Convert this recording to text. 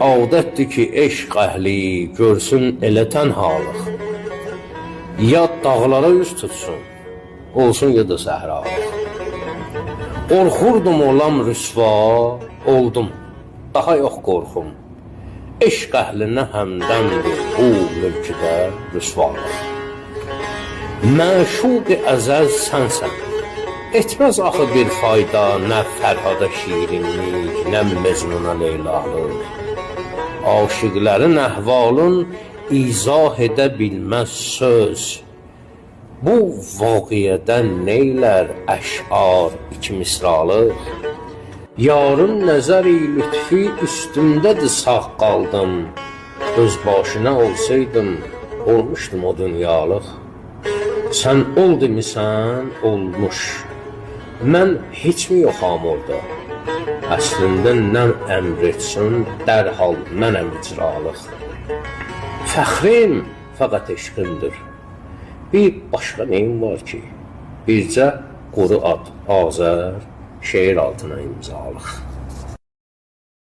adətdir ki, eşq əhli görsün elə tənhalıq. Ya dağlara üz tutsun, olsun ya da səhralıq. Qorxurdum olam rüsva, oldum, daha yox qorxum. Eşq əhlinə həmdəndir bu mülküdə rüsvalıq. Məşuq-i əzəl sənsən, etməz axı bir fayda, nə Fərhada şirinlik, nə Mecnuna leylalıq. Aşiqlərin əhvalın izah edə bilməz söz. Bu vaqiədən neylər əşar iki misralıq. Yarın nəzər-i lütfi üstümdədir sağ qaldım. Öz başına olsaydım, olmuşdum o dünyalıq. Sən ol demisən, olmuş. Mən heç mi yoxam orada? Əslində nə əmr etsin, dərhal mənəm icralıq. Fəxrim fəqət eşqimdir. Bir başqa neyim var ki, bircə quru ad Azər şeir altına imzalıq.